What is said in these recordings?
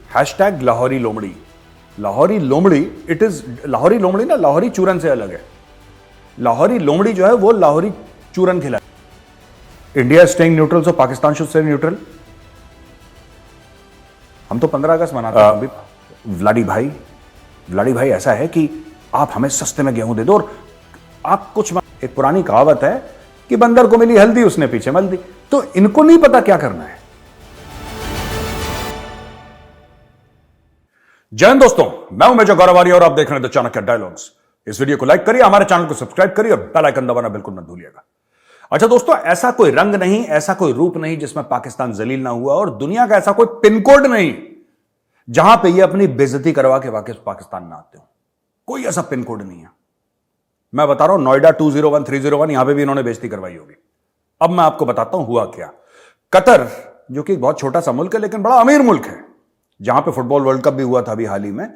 Hashtag Lahori लोमड़ी। लाहौरी लोमड़ी, it is Lahori लोमड़ी ना लाहौरी चूरन से अलग है। लाहौरी लोमड़ी जो है वो लाहौरी चूरन खिला। India staying neutral, so Pakistan should stay neutral. हम तो 15 अगस्त मनाते हैं। व्लाडी भाई ऐसा है कि आप हमें सस्ते में गेहूं दे दो और आप कुछ एक पुरानी कहावत है कि बंदर को मिली हल्दी उसने पीछे मल दी। तो इनको नहीं पता क्या करना है। जय हिंद दोस्तों, मैं हूं मेजर गौरव आर्य और आप देख रहे हैं द चाणक्य डायलॉग्स। इस वीडियो को लाइक करिए, हमारे चैनल को सब्सक्राइब करिए और बेल आइकन दबाना बिल्कुल मत भूलिएगा। अच्छा दोस्तों, ऐसा कोई रंग नहीं, ऐसा कोई रूप नहीं जिसमें पाकिस्तान जलील ना हुआ, और दुनिया का ऐसा कोई पिन कोड नहीं जहां पे ये अपनी बेइज्जती करवा के वापस पाकिस्तान ना आते हो। कोई ऐसा पिन कोड नहीं है। मैं बता रहा हूं, नोएडा 201 301 यहां पे भी इन्होंने बेइज्जती करवाई होगी। अब मैं आपको बताता हूं हुआ क्या। कतर, जो कि एक बहुत छोटा सा मुल्क है लेकिन बड़ा अमीर मुल्क है, जहां पे फुटबॉल वर्ल्ड कप भी हुआ था अभी हाल ही में,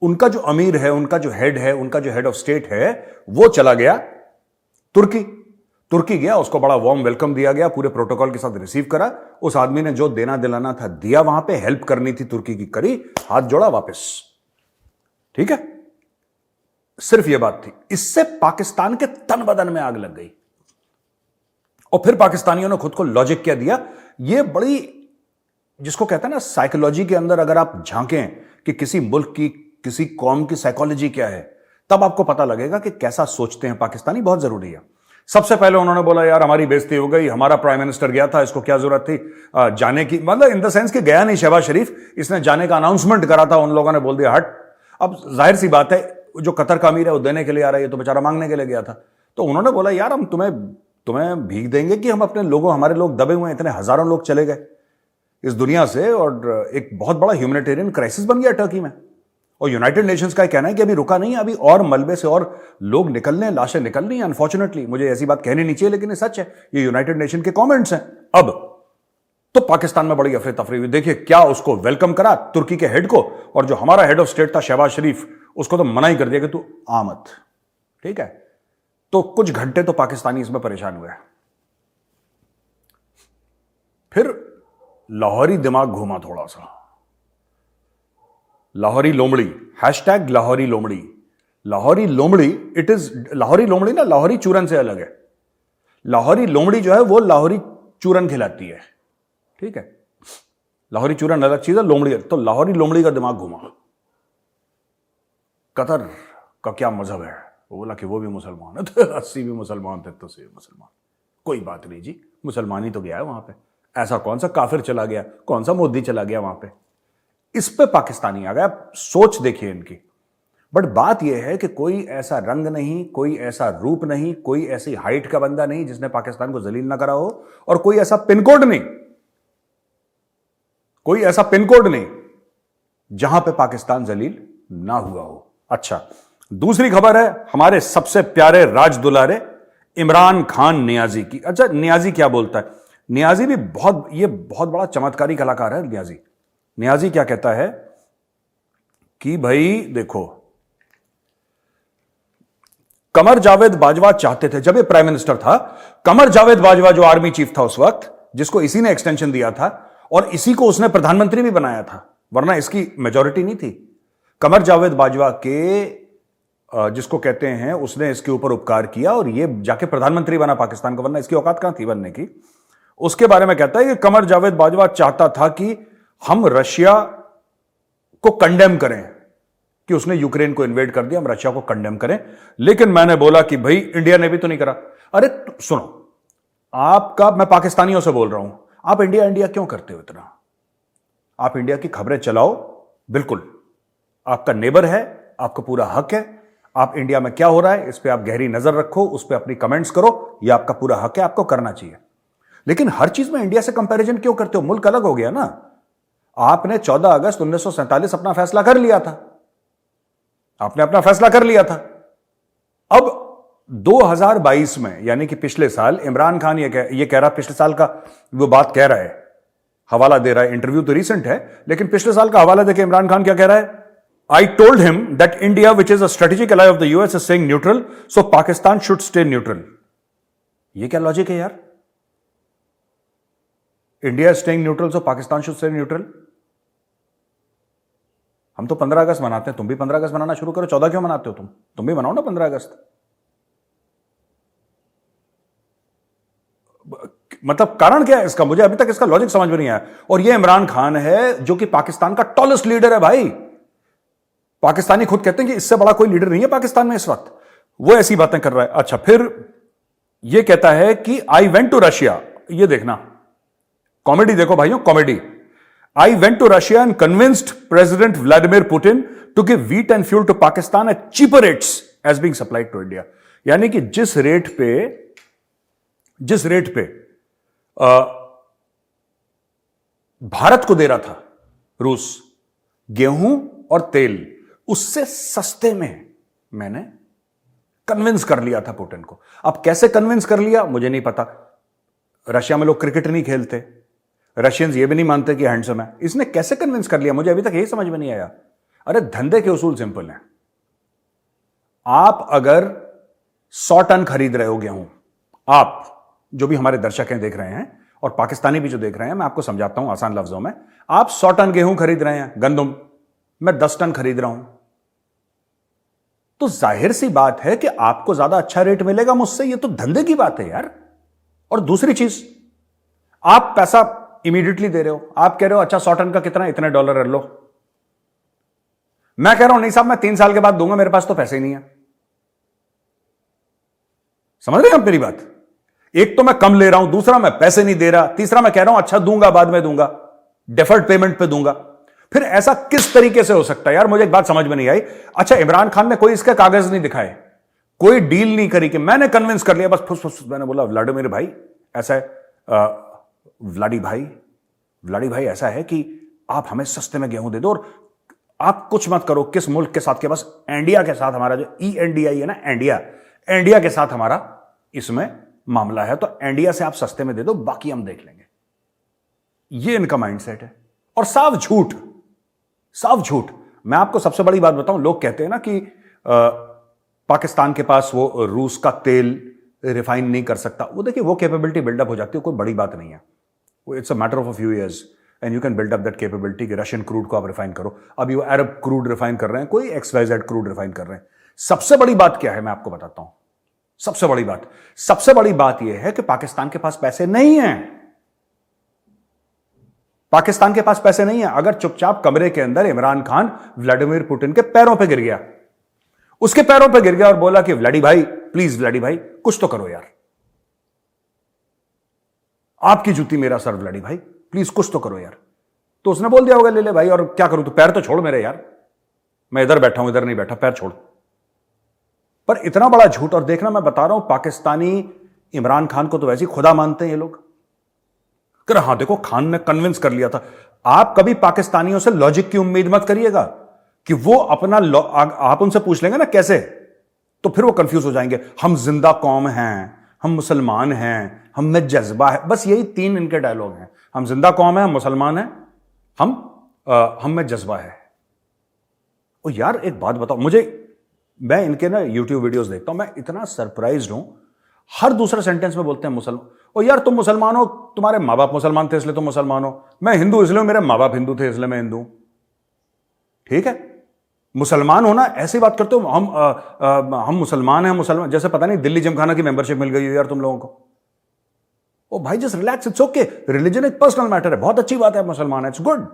उनका जो अमीर है, उनका जो हेड है, उनका जो हेड ऑफ स्टेट है, वो चला गया तुर्की गया। उसको बड़ा वार्म वेलकम दिया गया, पूरे प्रोटोकॉल के साथ रिसीव करा। उस आदमी ने जो देना दिलाना था दिया, वहां पे हेल्प करनी थी तुर्की की करी, हाथ जोड़ा वापस। ठीक है, सिर्फ यह बात थी। इससे पाकिस्तान के तन बदन में आग लग गई और फिर पाकिस्तानियों ने खुद को लॉजिक क्या दिया। यह बड़ी, जिसको कहते हैं ना साइकोलॉजी के अंदर अगर आप झांकें कि किसी मुल्क की, किसी कौम की साइकोलॉजी क्या है, तब आपको पता लगेगा कि कैसा सोचते हैं पाकिस्तानी। बहुत जरूरी है। सबसे पहले उन्होंने बोला, यार हमारी बेइज्जती हो गई, हमारा प्राइम मिनिस्टर गया था, इसको क्या जरूरत थी जाने की। मतलब इन द सेंस कि गया नहीं शहबाज शरीफ, इसने जाने का अनाउंसमेंट करा था, उन लोगों ने बोल दिया हट। अब जाहिर सी बात है, जो कतर का अमीर है वो देने के लिए आ रहा है, तो बेचारा मांगने के लिए गया था। तो उन्होंने बोला, यार हम तुम्हें भीख देंगे कि हम अपने लोगों, हमारे लोग दबे हुए हैं, इतने हजारों लोग चले गए इस दुनिया से, और एक बहुत बड़ा ह्यूमैनिटेरियन क्राइसिस बन गया टर्की में। और यूनाइटेड नेशंस का कहना है कि अभी रुका नहीं, अभी और मलबे से और लोग निकलने, लाशें निकल रही हैं। अनफॉर्चुनेटली, मुझे ऐसी बात कहनी नहीं चाहिए लेकिन ये सच है, ये यूनाइटेड नेशन के कमेंट्स हैं। अब तो पाकिस्तान में बड़ी अफरे तफरी हुई। देखिए क्या उसको वेलकम करा तुर्की के हेड को, और जो हमारा हेड ऑफ स्टेट था शहबाज शरीफ, उसको तो मना ही कर दिया कि तू आ मत। ठीक है, तो कुछ घंटे तो पाकिस्तानी इसमें परेशान हुए। फिर लाहौरी दिमाग घूमा थोड़ा सा। लाहौरी लोमड़ी, हैशटैग लाहौरी लोमड़ी। लाहौरी लोमड़ी, इट इज लाहौरी लोमड़ी ना लाहौरी चूरन से अलग है। लाहौरी लोमड़ी जो है वो लाहौरी चूरन खिलाती है। ठीक है, लाहौरी चूरन अलग चीज है, लोमड़ी। तो लाहौरी लोमड़ी का दिमाग घुमा। कतर का क्या मजहब है? वो बोला कि वो भी मुसलमान है, तो 80 भी मुसलमान थे तो से मुसलमान। कोई बात नहीं जी, मुसलमान ही तो गया है वहां पे। ऐसा कौन सा काफिर चला गया, कौन सा मोदी चला गया वहां पे? इस पे पाकिस्तानी आ गया। सोच देखिए इनकी। बट बात यह है कि कोई ऐसा रंग नहीं, कोई ऐसा रूप नहीं, कोई ऐसी हाइट का बंदा नहीं जिसने पाकिस्तान को जलील ना करा हो, और कोई ऐसा पिन कोड नहीं, कोई ऐसा पिन कोड नहीं जहां पे पाकिस्तान जलील ना हुआ हो। अच्छा, दूसरी खबर है हमारे सबसे प्यारे राज दुलारे इमरान खान नियाजी की। अच्छा, नियाजी क्या बोलता है? नियाजी भी बहुत बड़ा चमत्कारी कलाकार है। नियाजी क्या कहता है कि भाई देखो, कमर जावेद बाजवा चाहते थे, जब ये प्राइम मिनिस्टर था, कमर जावेद बाजवा जो आर्मी चीफ था उस वक्त, जिसको इसी ने एक्सटेंशन दिया था और इसी को उसने प्रधानमंत्री भी बनाया था, वरना इसकी मेजॉरिटी नहीं थी। कमर जावेद बाजवा के जिसको कहते हैं, उसने इसके ऊपर उपकार किया और ये जाके प्रधानमंत्री बना पाकिस्तान का, वरना इसकी औकात कहां थी बनने की। उसके बारे में कहता है कि कमर जावेद बाजवा चाहता था कि हम रशिया को कंडेम करें कि उसने यूक्रेन को इन्वेड कर दिया, हम रशिया को कंडेम करें। लेकिन मैंने बोला कि भाई इंडिया ने भी तो नहीं करा। अरे सुनो, आपका, मैं पाकिस्तानियों से बोल रहा हूं, आप इंडिया इंडिया क्यों करते हो इतना? आप इंडिया की खबरें चलाओ, बिल्कुल आपका नेबर है, आपका पूरा हक है। आप इंडिया में क्या हो रहा है इस पे आप गहरी नजर रखो, उस पे अपनी कमेंट्स करो, यह आपका पूरा हक है, आपको करना चाहिए। लेकिन हर चीज में इंडिया से कंपैरिजन क्यों करते हो? मुल्क अलग हो गया ना। आपने 14 अगस्त 1947 अपना फैसला कर लिया था, आपने अपना फैसला कर लिया था। अब 2022 में, यानी कि पिछले साल, इमरान खान ये कह रहा, पिछले साल का वो बात कह रहा है, हवाला दे रहा है, इंटरव्यू तो रिसेंट है लेकिन पिछले साल का हवाला देके इमरान खान क्या कह रहा है? I told him that India which is a strategic ally of the US is saying neutral, so Pakistan should stay neutral. ये क्या लॉजिक है यार? India staying neutral, so Pakistan should stay neutral. हम तो 15 अगस्त मनाते हैं, तुम भी 15 अगस्त मनाना शुरू करो। 14 क्यों मनाते हो तुम भी मनाओ ना 15 अगस्त। मतलब कारण क्या है इसका, मुझे अभी तक इसका लॉजिक समझ में नहीं आया। और ये इमरान खान है जो कि पाकिस्तान का टॉलेस्ट लीडर है भाई। पाकिस्तानी खुद कहते हैं कि इससे बड़ा कोई लीडर नहीं है पाकिस्तान में इस वक्त, वो ऐसी बातें कर रहा है। अच्छा, फिर ये कहता है कि आई वेंट टू रशिया। ये देखना, कॉमेडी देखो भाइयों, comedy. I went to Russia and convinced president Vladimir Putin to give wheat and fuel to Pakistan at cheaper rates as being supplied to India. यानी कि जिस रेट पे भारत को दे रहा था रूस गेहूं और तेल, उससे सस्ते में मैंने कन्विंस कर लिया था पुतिन को। अब कैसे कन्विंस कर लिया मुझे नहीं पता। रशिया में लोग क्रिकेट नहीं खेलते, रशियंस ये भी नहीं मानते कि हैंडसम है। इसने कैसे कन्विंस कर लिया मुझे अभी तक यही समझ में नहीं आया। अरे धंधे के उसूल सिंपल हैं। आप अगर 100 टन खरीद रहे हो गेहूं, आप जो भी हमारे दर्शक हैं देख रहे हैं और पाकिस्तानी भी जो देख रहे हैं, मैं आपको समझाता हूं आसान लफ्जों में। आप 100 टन गेहूं खरीद रहे हैं, गंदम, मैं 10 टन खरीद रहा हूं, तो जाहिर सी बात है कि आपको ज्यादा अच्छा रेट मिलेगा मुझसे। ये तो धंधे की बात है यार। और दूसरी चीज, आप पैसा इमीडिएटली दे रहे हो। आप कह रहे हो अच्छा 100 टन का कितना, इतने डॉलर लो। मैं कह रहा हूं नहीं साहब, मैं 3 साल के बाद दूंगा, मेरे पास तो पैसे ही नहीं है। समझ रहे हैं आप मेरी बात? एक तो मैं कम ले रहा हूं, दूसरा मैं पैसे नहीं दे रहा, तीसरा मैं कह रहा हूं अच्छा दूंगा, बाद में दूंगा, डेफर्ड पेमेंट पे दूंगा। फिर ऐसा किस तरीके से हो सकता है यार? मुझे एक बात समझ में नहीं आई। अच्छा, इमरान खान ने कोई इसके कागज नहीं दिखाए, कोई डील नहीं करी कि मैंने कन्विंस कर लिया, बस फुस फुस मैंने बोला व्लादिमीर भाई ऐसा है, व्लाडी भाई ऐसा है कि आप हमें सस्ते में गेहूं दे दो और आप कुछ मत करो। किस मुल्क के साथ के पास? इंडिया के साथ हमारा जो ENDI है ना, इंडिया के साथ हमारा इसमें मामला है, तो इंडिया से आप सस्ते में दे दो, बाकी हम देख लेंगे। ये इनका माइंडसेट है। और साफ झूठ, साफ झूठ। मैं आपको सबसे बड़ी बात बताऊं, लोग कहते हैं ना कि पाकिस्तान के पास वो रूस का तेल रिफाइन नहीं कर सकता। वो देखिए, वो कैपेबिलिटी बिल्डअप हो जाती है, कोई बड़ी बात नहीं है। It's a matter of a few years and you can build up that capability कि रशियन क्रूड को आप रिफाइन करो। अभी वो अरब क्रूड रिफाइन कर रहे हैं, कोई XYZ क्रूड रिफाइन कर रहे हैं। सबसे बड़ी बात क्या है मैं आपको बताता हूं। सबसे बड़ी बात यह है कि पाकिस्तान के पास पैसे नहीं है। पाकिस्तान के पास पैसे नहीं है। अगर चुपचाप कमरे के अंदर इमरान खान व्लादिमीर पुतिन के पैरों पे गिर गया, उसके पैरों पे गिर गया और बोला कि व्लाडी भाई प्लीज, व्लाडी भाई कुछ तो करो यार, आपकी जूती मेरा सर, व्लाडी भाई प्लीज कुछ तो करो यार, तो उसने बोल दिया होगा ले ले भाई, और क्या करूं, तो पैर तो छोड़ मेरे यार, मैं इधर बैठा हूं, इधर नहीं बैठा, पैर छोड़। पर इतना बड़ा झूठ। और देखना, मैं बता रहा हूं, पाकिस्तानी इमरान खान को तो वैसे ही खुदा मानते हैं ये लोग। कर हाँ देखो, खान ने कन्विंस कर लिया था। आप कभी पाकिस्तानियों से लॉजिक की उम्मीद मत करिएगा कि वो अपना आप उनसे पूछ लेंगे ना कैसे, तो फिर वो कंफ्यूज हो जाएंगे। हम जिंदा कौम हैं, हम मुसलमान हैं, हम में जज्बा है, बस यही 3 इनके डायलॉग हैं। हम जिंदा कौम है, हम मुसलमान हैं, हम में जज्बा है। ओ यार एक बात बताओ मुझे, मैं इनके ना YouTube वीडियोस देखता हूं, मैं इतना सरप्राइज्ड हूं। हर दूसरे सेंटेंस में बोलते हैं मुसलमान। ओ यार तुम मुसलमान हो, तुम्हारे माँ बाप मुसलमान थे इसलिए तुम मुसलमान हो। मैं हिंदू इसलिए, मेरे माँ बाप हिंदू थे इसलिए मैं हिंदू हूं। ठीक है, मुसलमान होना ऐसी बात करते हो, हम मुसलमान हैं, मुसलमान जैसे पता नहीं दिल्ली जिमखाना की मेंबरशिप मिल गई हो यार तुम लोगों को। ओ भाई just relax, it's okay. Religion एक पर्सनल मैटर है, बहुत अच्छी बात है मुसलमान है, इट्स गुड,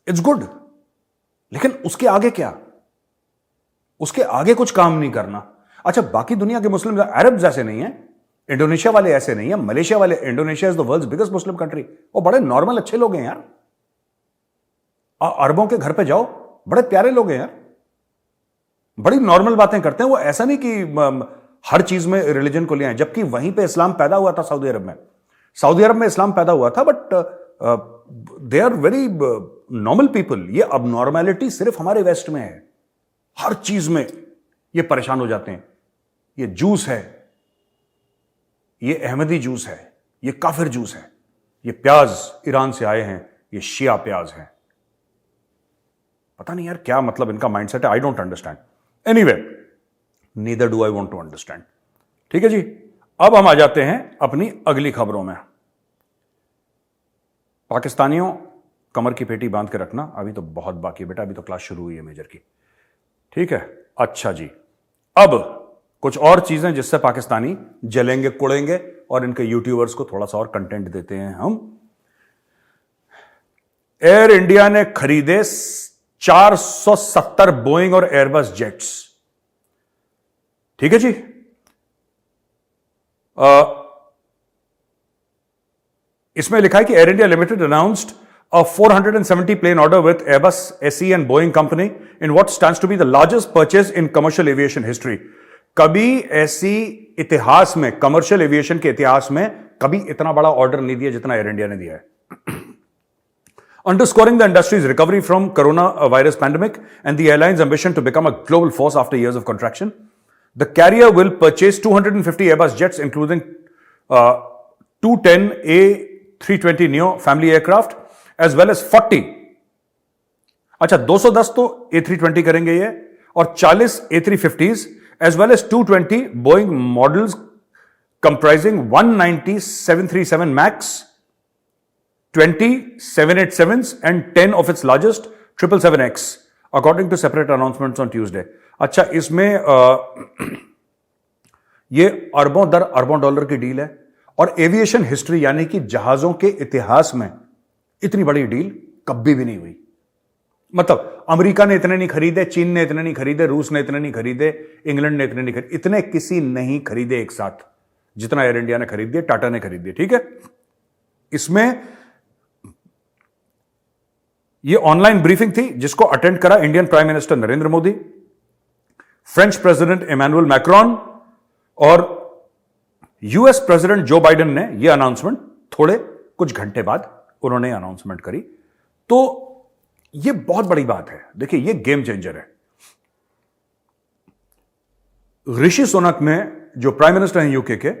इट्स गुड। लेकिन उसके आगे क्या? उसके आगे कुछ काम नहीं करना। अच्छा, बाकी दुनिया के मुस्लिम, अरब ऐसे नहीं है, इंडोनेशिया वाले ऐसे नहीं है, मलेशिया वाले, Indonesia is the world's biggest Muslim country, वो बड़े नॉर्मल अच्छे लोग हैं यार। अरबों के घर पे जाओ, बड़े प्यारे लोग हैं यार, बड़ी नॉर्मल बातें करते हैं वो। ऐसा नहीं कि हर चीज में रिलीजन को ले आए, जबकि वहीं पे इस्लाम पैदा हुआ था सऊदी अरब में। सऊदी अरब में इस्लाम पैदा हुआ था, but they are very normal people. ये अब नॉर्मैलिटी सिर्फ हमारे वेस्ट में है, हर चीज में ये परेशान हो जाते हैं। ये जूस है, ये अहमदी जूस है, ये काफिर जूस है, ये प्याज ईरान से आए हैं, ये शिया प्याज है। पता नहीं यार क्या मतलब इनका माइंडसेट है, I don't understand. Anyway, neither do I want to understand. ठीक है जी, अब हम आ जाते हैं अपनी अगली खबरों में। पाकिस्तानियों, कमर की पेटी बांध के रखना, अभी तो बहुत बाकी है बेटा, अभी तो क्लास शुरू हुई है मेजर की। ठीक है, अच्छा जी, अब कुछ और चीजें जिससे पाकिस्तानी जलेंगे कुड़ेंगे और इनके यूट्यूबर्स को थोड़ा सा और कंटेंट देते हैं हम। एयर इंडिया ने खरीदे 470 बोइंग और एयरबस जेट्स। ठीक है जी। इसमें लिखा है कि Air India limited announced a 470 plane order with Airbus SE and Boeing company in what stands to be the largest purchase in commercial aviation history. कभी ऐसी इतिहास में, कमर्शियल एविएशन के इतिहास में कभी इतना बड़ा ऑर्डर नहीं दिया जितना एयर इंडिया ने दिया है। Underscoring the industry's recovery from coronavirus pandemic and the airline's ambition to become a global force after years of contraction, the carrier will purchase 250 Airbus jets, including 210 A320neo family aircraft, as well as 40, अच्छा 210 तो A320 करेंगे ये, और 40 A350s, as well as 220 Boeing models comprising 190 737 MAX, 20 787s and 10 of its largest 777X, according to separate announcements on Tuesday. अच्छा, इसमें ये अरबों दर अरबों डॉलर की डील है, और एविएशन हिस्ट्री यानी कि जहाजों के इतिहास में इतनी बड़ी डील कभी भी नहीं हुई। मतलब अमेरिका ने इतने नहीं खरीदे, चीन ने इतने नहीं खरीदे, रूस ने इतने नहीं खरीदे, इंग्लैंड ने इतने नहीं खरीदे, इतने किसी नहीं खरीदे एक साथ जितना एयर इंडिया ने खरीद दिए, टाटा ने खरीद दिए। ठीक है, इसमें यह ऑनलाइन ब्रीफिंग थी जिसको अटेंड करा Indian prime minister Narendra Modi, French president Emmanuel Macron और यूएस प्रेसिडेंट जो बाइडेन ने यह अनाउंसमेंट थोड़े कुछ घंटे बाद उन्होंने अनाउंसमेंट करी। तो यह बहुत बड़ी बात है। देखिए, यह गेम चेंजर है। ऋषि सुनक ने, जो प्राइम मिनिस्टर हैं यूके के,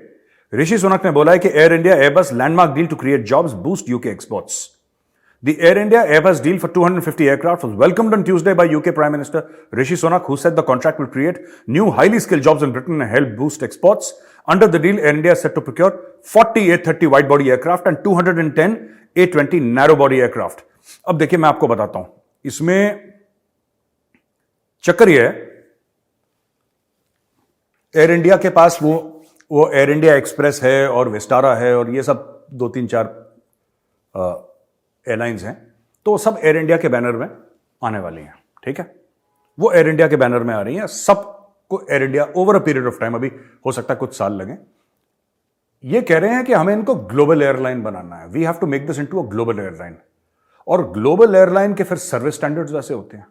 ऋषि सुनक ने बोला है कि Air India Airbus landmark deal to create jobs boost UK exports. The Air India Airbus deal for 250 aircraft was welcomed on Tuesday by UK Prime Minister Rishi Sunak, who said the contract will create new highly skilled jobs in Britain and help boost exports. Under the deal, Air India is set to procure 40 A330 wide-body aircraft and 210 A320 narrow-body aircraft. अब देखिए, मैं आपको बताता हूं, इसमें चक्कर यह है, एयर इंडिया के पास वो एयर इंडिया एक्सप्रेस है और विस्टारा है और ये सब 2-3-4 एयरलाइंस हैं, तो सब एयर इंडिया के बैनर में आने वाली हैं। ठीक है, वो एयर इंडिया के बैनर में आ रही हैं, सबको air India over a period of time, अभी हो सकता है कुछ साल लगे, ये कह रहे हैं कि हमें इनको ग्लोबल एयरलाइन बनाना है। We have to make this into a global airline. और ग्लोबल एयरलाइन के फिर सर्विस स्टैंडर्ड्स वैसे होते हैं,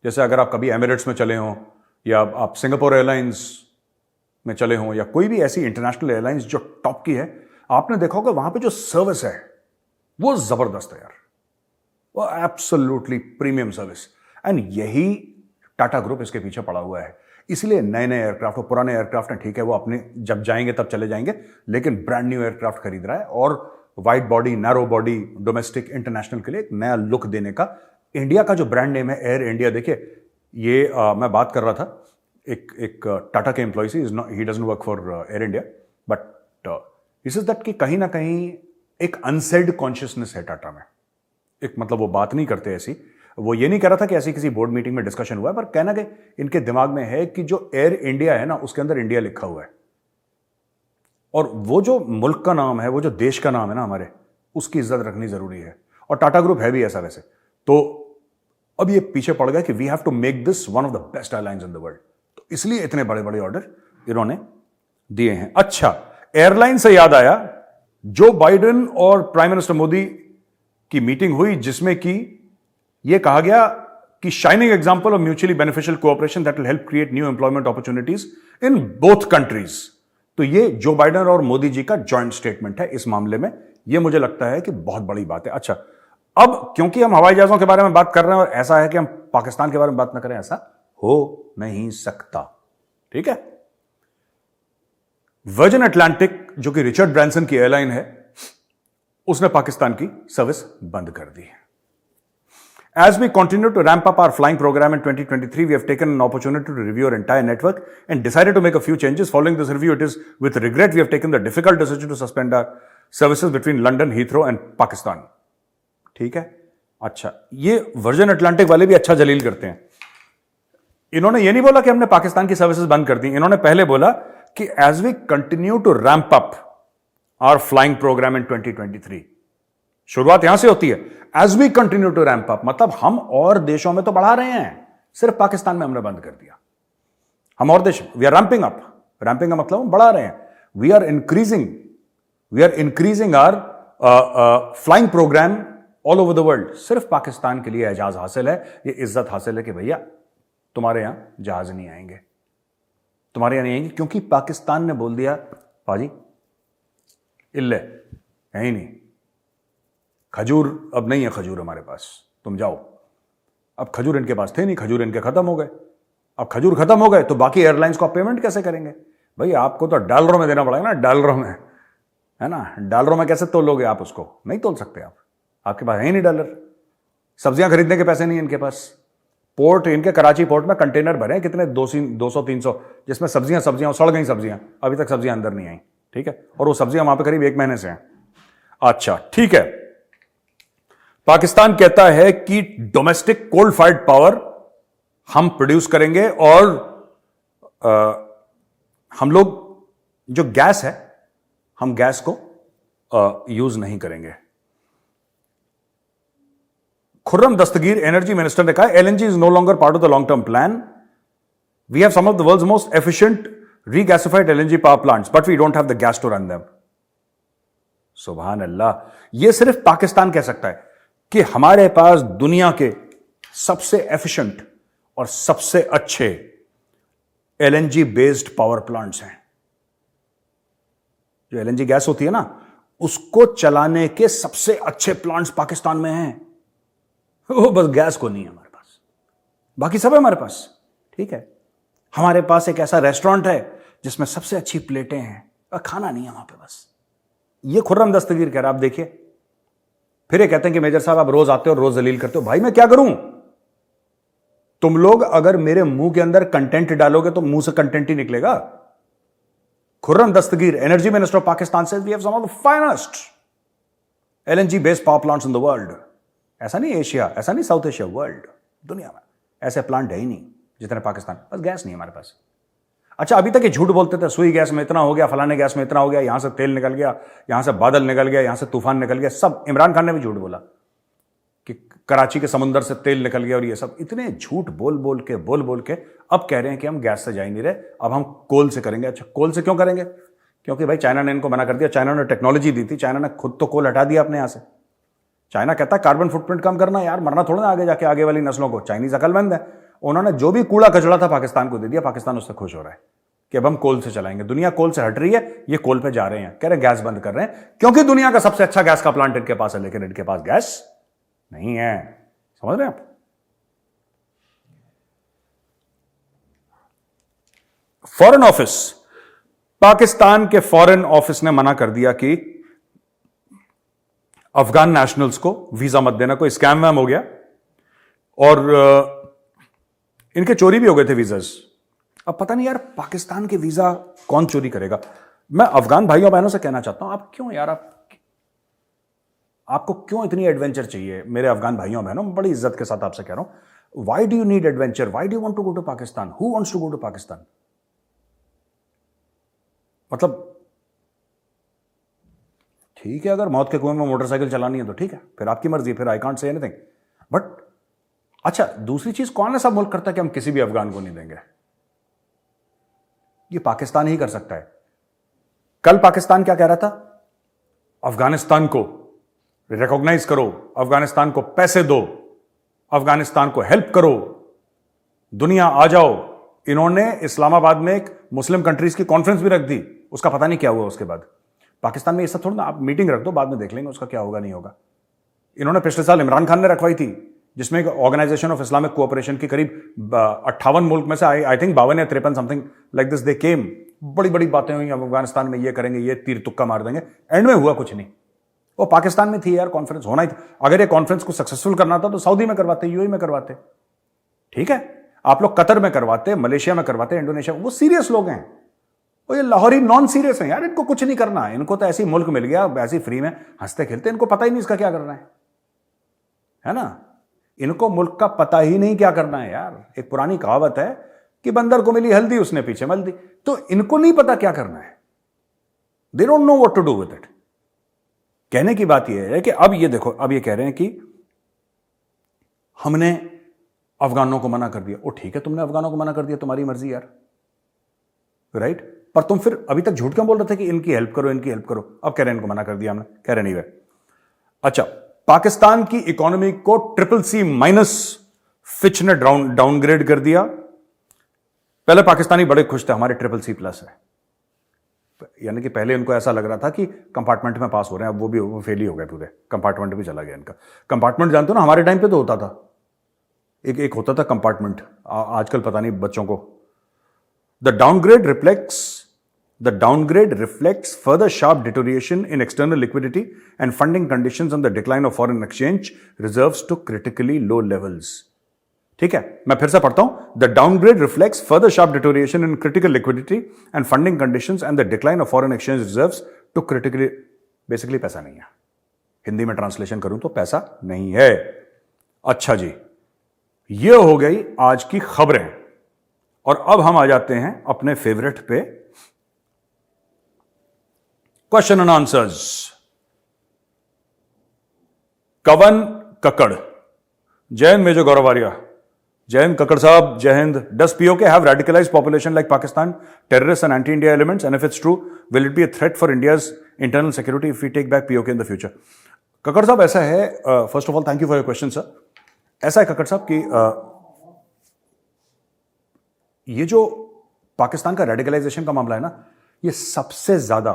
जैसे अगर आप कभी एमिरेट्स में चले हों या आप सिंगापुर एयरलाइंस में चले हों या कोई भी ऐसी इंटरनेशनल एयरलाइंस जो टॉप की है, आपने देखा होगा वहां पे जो सर्विस है वो जबरदस्त है यार, वो एब्सोल्युटली प्रीमियम सर्विस। एंड यही टाटा ग्रुप इसके पीछे पड़ा हुआ है। इसलिए नए नए एयरक्राफ्ट, और पुराने एयरक्राफ्ट हैं, ठीक है, वो अपने जब जाएंगे तब चले जाएंगे, लेकिन ब्रांड न्यू एयरक्राफ्ट खरीद रहा है और wide body, narrow body, domestic, international के लिए एक नया लुक देने का इंडिया का जो ब्रांड नेम है एयर इंडिया। देखिए, ये मैं बात कर रहा था एक टाटा के एम्प्लॉय से, he doesn't work for air India, but this is that कि कहीं ना कहीं एक अनसेड कॉन्शियसनेस है टाटा में। एक मतलब वो बात नहीं करते ऐसी, वो ये नहीं कह रहा था कि ऐसी किसी बोर्ड मीटिंग में डिस्कशन हुआ है, पर कहना कि इनके दिमाग में है कि जो एयर इंडिया है ना, उसके अंदर इंडिया लिखा हुआ है, और वो जो मुल्क का नाम है, वो जो देश का नाम है ना हमारे, उसकी इज्जत रखनी जरूरी है। और टाटा ग्रुप है भी ऐसा वैसे। तो अब ये पीछे पड़ गया कि we have to make this one of the best airlines in the world, तो इसलिए इतने बड़े बड़े ऑर्डर इन्होंने दिए हैं। अच्छा, एयरलाइन से याद आया, जो बाइडेन और प्राइम मिनिस्टर मोदी की मीटिंग हुई जिसमें कि यह कहा गया कि shining example of mutually beneficial cooperation that will help create new employment opportunities in both countries. तो ये जो बाइडेन और मोदी जी का जॉइंट स्टेटमेंट है इस मामले में, यह मुझे लगता है कि बहुत बड़ी बात है। अच्छा, अब क्योंकि हम हवाई जहाजों के बारे में बात कर रहे हैं और ऐसा है कि हम पाकिस्तान के बारे में बात ना करें, ऐसा हो नहीं सकता। ठीक है, वर्जिन अटलांटिक, जो कि रिचर्ड ब्रांसन की एयरलाइन है, उसने पाकिस्तान की सर्विस बंद कर दी है। As we continue to ramp up our flying program in 2023, we have taken an opportunity to review our entire network and decided to make a few changes. Following this review, it is with regret we have taken the difficult decision to suspend our services between London, Heathrow and Pakistan. ठीक है, अच्छा, ये version Atlantic वाले भी अच्छा जलील करते हैं। इन्होंने ये नहीं बोला कि हमने पाकिस्तान की सर्विसेज बंद कर दी, इन्होंने पहले बोला कि as we continue to ramp up our flying program in 2023, शुरुआत यहां से होती है, as we continue to ramp up, मतलब हम और देशों में तो बढ़ा रहे हैं, सिर्फ पाकिस्तान में हमने बंद कर दिया। हम और देश, we are ramping up, ramping का मतलब हम बढ़ा रहे हैं, we are increasing our flying programme all over the world. सिर्फ पाकिस्तान के लिए एजाज हासिल है, ये इज्जत हासिल है कि भैया तुम्हारे यहां जहाज नहीं आएंगे, तुम्हारे यहां नहीं आएंगे, क्योंकि पाकिस्तान ने बोल दिया पाजी इल्ले है ही नहीं, खजूर अब नहीं है, खजूर हमारे पास, तुम जाओ। अब खजूर इनके पास थे नहीं, खजूर इनके खत्म हो गए। अब खजूर खत्म हो गए तो बाकी एयरलाइंस को आप पेमेंट कैसे करेंगे? भाई आपको तो डॉलरों में देना पड़ेगा ना, डॉलरों में, है ना, डॉलरों में कैसे तोलोगे आप उसको? नहीं तोल सकते आप, आपके पास है ही नहीं डॉलर। सब्जियां खरीदने के पैसे नहीं इनके पास। पोर्ट, इनके कराची पोर्ट में कंटेनर भरे कितने, 200-300, जिसमें सब्जियां सड़ गई सब्जियां, अभी तक सब्जियां अंदर नहीं आई, ठीक है, और वो सब्जियां वहां पे करीब 1 महीने से हैं। अच्छा ठीक है, पाकिस्तान कहता है कि डोमेस्टिक कोल फायर्ड पावर हम प्रोड्यूस करेंगे और हम लोग जो गैस है, हम गैस को यूज नहीं करेंगे। खुर्रम दस्तगीर एनर्जी मिनिस्टर ने कहा LNG is no longer part of the long term plan, we have some of the world's most efficient regasified LNG power plants but we don't have the gas to run them. सुभान अल्लाह, यह सिर्फ पाकिस्तान कह सकता है कि हमारे पास दुनिया के सबसे एफिशिएंट और सबसे अच्छे एलएनजी बेस्ड पावर प्लांट्स हैं। जो एलएनजी गैस होती है ना, उसको चलाने के सबसे अच्छे प्लांट्स पाकिस्तान में हैं। वो बस गैस को नहीं है हमारे पास, बाकी सब है हमारे पास, ठीक है। हमारे पास एक ऐसा रेस्टोरेंट है जिसमें सबसे अच्छी प्लेटें हैं और खाना नहीं है वहां पे बस। ये खुर्रम दस्तगीर कह रहा, आप देखिए। फिर ये कहते हैं कि मेजर साहब आप रोज आते हो और रोज दलील करते हो। भाई मैं क्या करूं? तुम लोग अगर मेरे मुंह के अंदर कंटेंट डालोगे तो मुंह से कंटेंट ही निकलेगा। Khurram Dastgir, energy minister of Pakistan, says we have some of the finest LNG based power plants in the world. ऐसा नहीं एशिया, ऐसा नहीं साउथ एशिया, वर्ल्ड, दुनिया में ऐसे प्लांट है ही नहीं जितने पाकिस्तान। बस गैस नहीं हमारे पास। अच्छा, अभी तक ये झूठ बोलते थे, सुई गैस में इतना हो गया, फलाने गैस में इतना हो गया, यहां से तेल निकल गया, यहां से बादल निकल गया, यहां से तूफान निकल गया, सब। इमरान खान ने भी झूठ बोला कि कराची के समुंदर से तेल निकल गया, और ये सब इतने झूठ बोल बोल के अब कह रहे हैं कि हम गैस से जा ही नहीं रहे, अब हम कोल से करेंगे। अच्छा, कोल से क्यों करेंगे? क्योंकि भाई चाइना ने इनको मना कर दिया। चाइना ने टेक्नोलॉजी दी थी, चाइना ने खुद तो कोल हटा दिया अपने यहां से। चाइना कहता है कार्बन फुटप्रिंट कम करना, यार मरना थोड़ा ना आगे जाके आगे वाली नस्लों को। चाइनीज अकलमंद है, उन्होंने जो भी कूड़ा कचड़ा था पाकिस्तान को दे दिया। पाकिस्तान उससे खुश हो रहा है कि अब हम कोल से चलाएंगे। दुनिया कोल से हट रही है, ये कोल पे जा रहे हैं, कह रहे हैं गैस बंद कर रहे हैं, क्योंकि दुनिया का सबसे अच्छा गैस का प्लांट इनके पास है, लेकिन इनके पास गैस नहीं है। समझ रहे हैं आप? फॉरेन ऑफिस, पाकिस्तान के फॉरेन ऑफिस ने मना कर दिया कि अफगान नेशनल्स को वीजा मत देना। कोई स्कैम वैम हो गया और इनके चोरी भी हो गए थे वीजाज। अब पता नहीं यार पाकिस्तान के वीजा कौन चोरी करेगा। मैं अफगान भाइयों बहनों से कहना चाहता हूं, आप क्यों यार, आपको क्यों इतनी एडवेंचर चाहिए? मेरे अफगान भाइयों बहनों, बड़ी इज्जत के साथ आपसे कह रहा हूं, why do you need adventure? Why do you want to go to Pakistan? Who wants to go to Pakistan? मतलब ठीक है, अगर मौत के कुएं में मोटरसाइकिल चलानी है तो ठीक है, फिर आपकी मर्जी, फिर I can't say anything. But अच्छा, दूसरी चीज, कौन ऐसा मुल्क करता है कि हम किसी भी अफगान को नहीं देंगे? ये पाकिस्तान ही कर सकता है। कल पाकिस्तान क्या कह रहा था? अफगानिस्तान को रिकॉग्नाइज करो, अफगानिस्तान को पैसे दो, अफगानिस्तान को हेल्प करो, दुनिया आ जाओ। इन्होंने इस्लामाबाद में एक मुस्लिम कंट्रीज की कॉन्फ्रेंस भी रख दी, उसका पता नहीं क्या हुआ उसके बाद। पाकिस्तान में ये सब थोड़ा ना, आप मीटिंग रख दो, बाद में देख लेंगे उसका क्या होगा नहीं होगा। इन्होंने पिछले साल इमरान खान ने रखवाई थी, जिसमें एक ऑर्गेनाइजेशन ऑफ इस्लामिक कोऑपरेशन की करीब 58 मुल्क में से आई थिंक 52 या 53 समथिंग लाइक दिस दे केम। बड़ी बड़ी बातें हुई, अफगानिस्तान में ये करेंगे, ये तीर तुक्का मार देंगे, एंड में हुआ कुछ नहीं। वो पाकिस्तान में थी यार, कॉन्फ्रेंस होना ही था। अगर ये कॉन्फ्रेंस को सक्सेसफुल करना था तो सऊदी में करवाते, यूएई में करवाते, ठीक है। आप लोग कतर में करवाते, मलेशिया में करवाते, इंडोनेशिया। वो सीरियस लोग हैं, वो ये लाहौरी नॉन सीरियस हैं यार, इनको कुछ नहीं करना। इनको तो ऐसी मुल्क मिल गया, ऐसी फ्री में हंसते खेलते, इनको पता ही नहीं इसका क्या करना है ना। इनको मुल्क का पता ही नहीं क्या करना है यार। एक पुरानी कहावत है कि बंदर को मिली हल्दी उसने पीछे मल दी। तो इनको नहीं पता क्या करना है। They don't know what to do with it. कहने की बात यह है कि अब ये देखो, अब ये कह रहे हैं कि हमने अफगानों को मना कर दिया। ओ ठीक है, तुमने अफगानों को मना कर दिया, तुम्हारी मर्जी यार, राइट। पर तुम फिर अभी तक झूठ क्यों बोल रहे थे कि इनकी हेल्प करो, इनकी हेल्प करो। अब कह रहे हैं इनको मना कर दिया हमने, कह रहे नहीं वे। अच्छा, पाकिस्तान की इकोनॉमी को CCC- फिच ने डाउनग्रेड कर दिया। पहले पाकिस्तानी बड़े खुश थे, हमारे CCC+ है। यानी कि पहले उनको ऐसा लग रहा था कि कंपार्टमेंट में पास हो रहे हैं, अब वो फेल ही हो गए पूरे, कंपार्टमेंट भी चला गया इनका। कंपार्टमेंट जानते हो ना, हमारे टाइम पे तो होता था, एक होता था कंपार्टमेंट, आजकल पता नहीं बच्चों को। The downgrade reflects further sharp deterioration in external liquidity and funding conditions and the decline of foreign exchange reserves to critically low levels. ठीक है, मैं फिर से पढ़ता हूं। The downgrade reflects further sharp deterioration in critical liquidity and funding conditions and the decline of foreign exchange reserves to critically, basically पैसा नहीं है। हिंदी में ट्रांसलेशन करूं तो पैसा नहीं है। अच्छा जी, ये हो गई आज की खबरें। और अब हम आ जाते हैं अपने फेवरेट पे, क्वेश्चन एंड आंसर्स। कवन कक्कड़, जय हिंद मेजर गौरव आर्या। जय हिंद कक्कड़ साहब, जय Hind. Does POK have radicalized population like Pakistan, terrorists and anti-India elements? And if it's true, will it be a threat for India's internal security if we take back POK in the future? Kakkar साहब ऐसा है, first of all thank you for your question sir. ऐसा है कक्कड़ साहब कि ये जो पाकिस्तान का रेडिकलाइजेशन का मामला है ना, ये सबसे ज्यादा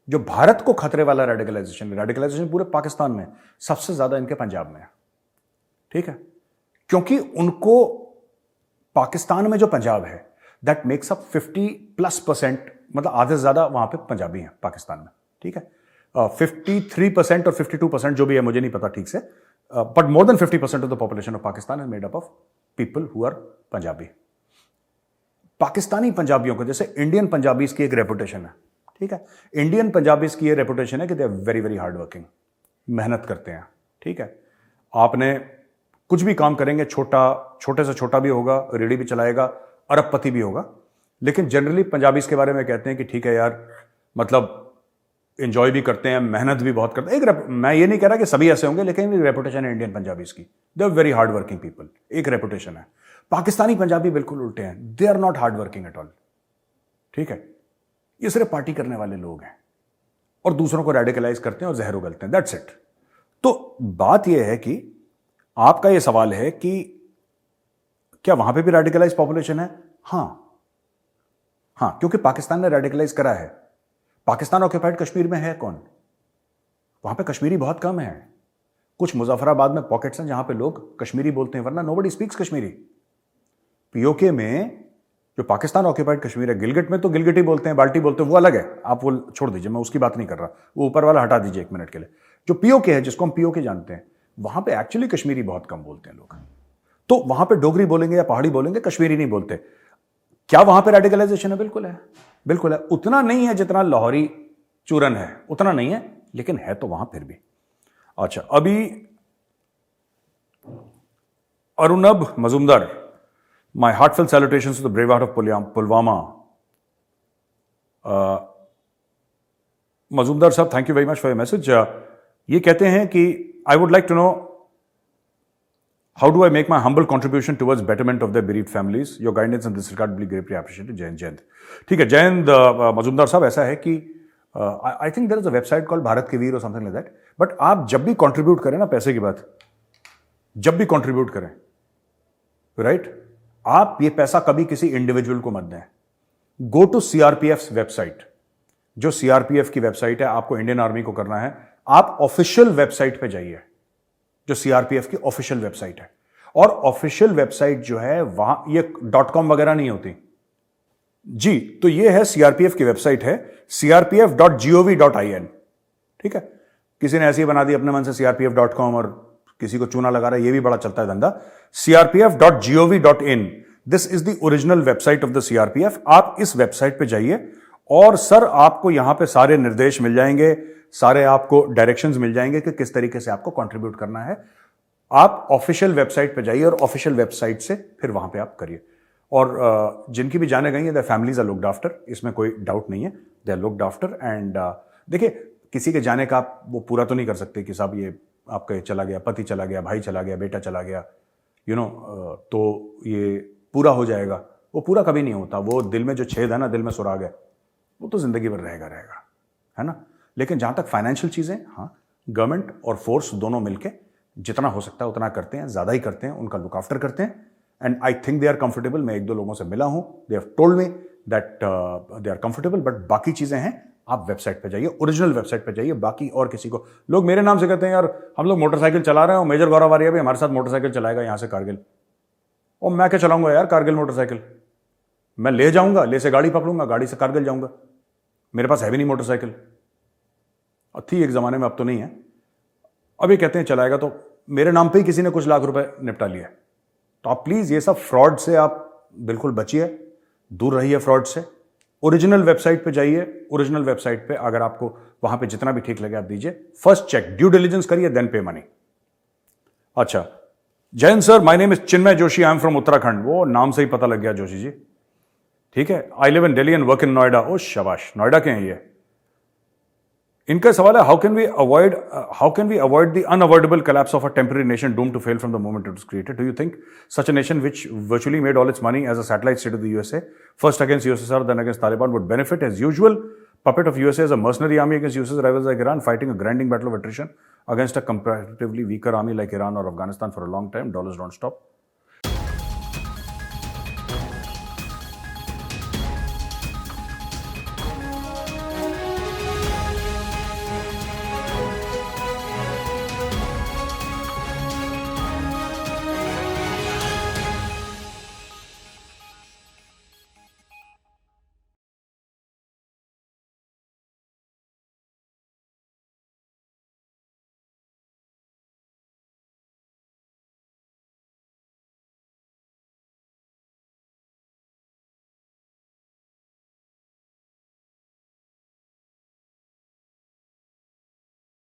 जो भारत को खतरे वाला रेडिकलाइजेशन पूरे पाकिस्तान में सबसे ज्यादा इनके पंजाब में है। ठीक है, क्योंकि उनको पाकिस्तान में जो पंजाब है दैट मेक्स अप 50+%, मतलब आधे से ज्यादा वहां पे पंजाबी हैं पाकिस्तान में। ठीक है, 53% और 52% जो भी है मुझे नहीं पता ठीक से, but more than 50% of the population of Pakistan is made up of people who are Punjabi. Pakistani पंजाबियों को, जैसे इंडियन पंजाबीज की एक रेपुटेशन है। ठीक है, इंडियन पंजाबीज की ये रेपुटेशन है कि they are very very hard working, मेहनत करते हैं। ठीक है, आपने कुछ भी काम करेंगे, छोटे से छोटा भी होगा, रेडी भी चलाएगा, अरबपति भी होगा, लेकिन जनरली पंजाबीज के बारे में कहते हैं कि ठीक है यार, मतलब एंजॉय भी करते हैं, मेहनत भी बहुत करते हैं। मैं ये नहीं कह रहा कि सभी ऐसे होंगे, लेकिन रेपुटेशन है इंडियन पंजाबीज की, they are very hard working people, एक रेपुटेशन है। पाकिस्तानी पंजाबी बिल्कुल उल्टे हैं, they are not hard working at all. ठीक है, ये सिर्फ पार्टी करने वाले लोग हैं और दूसरों को रेडिकलाइज करते हैं और जहर उगलते हैं, दैट्स इट। तो बात यह है कि आपका यह सवाल है कि क्या वहां पे भी रेडिकलाइज पॉपुलेशन है? हां, क्योंकि पाकिस्तान ने रेडिकलाइज करा है। पाकिस्तान ऑक्यूपाइड कश्मीर में है कौन? वहां पे कश्मीरी बहुत कम है। कुछ मुजफ्फराबाद में पॉकेट्स हैं जहां पे लोग कश्मीरी बोलते हैं, वरना नोबडी स्पीक्स कश्मीरी। POK में जो पाकिस्तान ऑक्यूपाइड कश्मीर है, गिलगिट में तो गिलगिटी बोलते हैं, बाल्टी बोलते हैं, वो अलग है, आप वो छोड़ दीजिए, मैं उसकी बात नहीं कर रहा, वो ऊपर वाला हटा दीजिए एक मिनट के लिए। जो POK है, जिसको हम POK जानते हैं, वहां पे एक्चुअली कश्मीरी बहुत कम बोलते हैं लोग। तो वहां पे डोगरी बोलेंगे या पहाड़ी बोलेंगे, कश्मीरी नहीं बोलते। क्या वहां पे रेडिकलाइजेशन है? बिल्कुल है, बिल्कुल है। उतना नहीं है जितना लाहौरी चूरन है, उतना नहीं है, लेकिन है तो वहां फिर भी। अच्छा, अभी Arunabh Majumdar, my heartful salutations to the brave heart of Pulwama. Majumdar साहब, thank you very much for your message. ये कहते हैं कि I would like to know how do I make my humble contribution towards betterment of the bereaved families, your guidance in this regard will be greatly appreciated. जय हिंद, जय हिंद। ठीक है, जय हिंद मजूमदार साहब। ऐसा है कि I think there is a website called Bharat Ke Veer और समथिंग लाइक दैट, बट आप जब भी कॉन्ट्रीब्यूट करें ना, पैसे की बात, जब भी कॉन्ट्रीब्यूट करें, राइट, आप ये पैसा कभी किसी इंडिविजुअल को मत दें। गो टू CRPF वेबसाइट, जो CRPF की वेबसाइट है, आपको इंडियन आर्मी को करना है, आप ऑफिशियल वेबसाइट पे जाइए, जो CRPF की ऑफिशियल वेबसाइट है। और ऑफिशियल वेबसाइट जो है वहां ये .com वगैरह नहीं होती जी, तो ये है CRPF की वेबसाइट है, crpf.gov.in। ठीक है, किसी ने ऐसे ही बना दी अपने मन से crpf.com और किसी को चूना लगा रहा है, ये भी बड़ा चलता है धंधा। crpf.gov.in, this is the original website of the CRPF। आप इस वेबसाइट पे जाइए और सर आपको यहां पे सारे निर्देश मिल जाएंगे, सारे आपको डायरेक्शंस मिल जाएंगे कि किस तरीके से आपको कंट्रीब्यूट करना है। आप ऑफिशियल वेबसाइट पे जाइए और ऑफिशियल वेबसाइट से फिर वहां पे आप करिए। और जिनकी भी जाने गई है, their families are looked after, इसमें कोई डाउट नहीं है, they are looked after. And देखिए, किसी के जाने का आप वो पूरा तो नहीं कर सकते कि साहब ये आपका चला गया, पति चला गया, भाई चला गया, बेटा चला गया, तो ये पूरा हो जाएगा। वो पूरा कभी नहीं होता। वो दिल में जो छेद है ना, दिल में सुराग है, वो तो जिंदगी भर रहेगा, है ना। लेकिन जहां तक फाइनेंशियल चीजें, हाँ, गवर्नमेंट और फोर्स दोनों मिलके जितना हो सकता है उतना करते हैं, ज्यादा ही करते हैं, उनका लुक आफ्टर करते हैं। And I think they are comfortable. मैं एक दो लोगों से मिला हूं, they have told me that they are comfortable. But बाकी चीजें हैं, आप वेबसाइट पे जाइए, ओरिजिनल वेबसाइट पे जाइए। बाकी और किसी को, लोग मेरे नाम से कहते हैं यार हम लोग मोटरसाइकिल चला रहे हैं और मेजर गौरव आर्या भी हमारे साथ मोटरसाइकिल चलाएगा यहां से कारगिल। और मैं क्या चलाऊंगा यार कारगिल मोटरसाइकिल? मैं ले जाऊंगा, ले से गाड़ी पकड़ूंगा, गाड़ी से कारगिल जाऊंगा। मेरे पास है भी नहीं मोटरसाइकिल। थी एक जमाने में, अब तो नहीं है। अब ये कहते हैं चलाएगा, तो मेरे नाम पे ही किसी ने कुछ लाख रुपए निपटा लिया। तो आप प्लीज ये सब फ्रॉड से आप बिल्कुल बचिए, दूर रहिए फ्रॉड से। ओरिजिनल वेबसाइट पे जाइए, ओरिजिनल वेबसाइट पे अगर आपको वहां पे जितना भी ठीक लगे आप दीजिए। फर्स्ट चेक, ड्यू डिलिजेंस करिए, देन पे मनी। अच्छा, Jain sir, my name is Chinmay Joshi, I am from Uttarakhand. वो नाम से ही पता लग गया जोशी जी, ठीक है। I live in Delhi and work in Noida. ओ शाबाश, नोएडा के हैं ये। इनका सवाल है, how can we avoid the unavoidable collapse of a temporary nation doomed to fail from the moment it was created? Do you think such a nation which virtually made all its money as a satellite state of the USA, first against USSR then against Taliban, would benefit as usual? Puppet of USA as a mercenary army against US's rivals like Iran, fighting a grinding battle of attrition against a comparatively weaker army like Iran or Afghanistan for a long time. Dollars don't stop.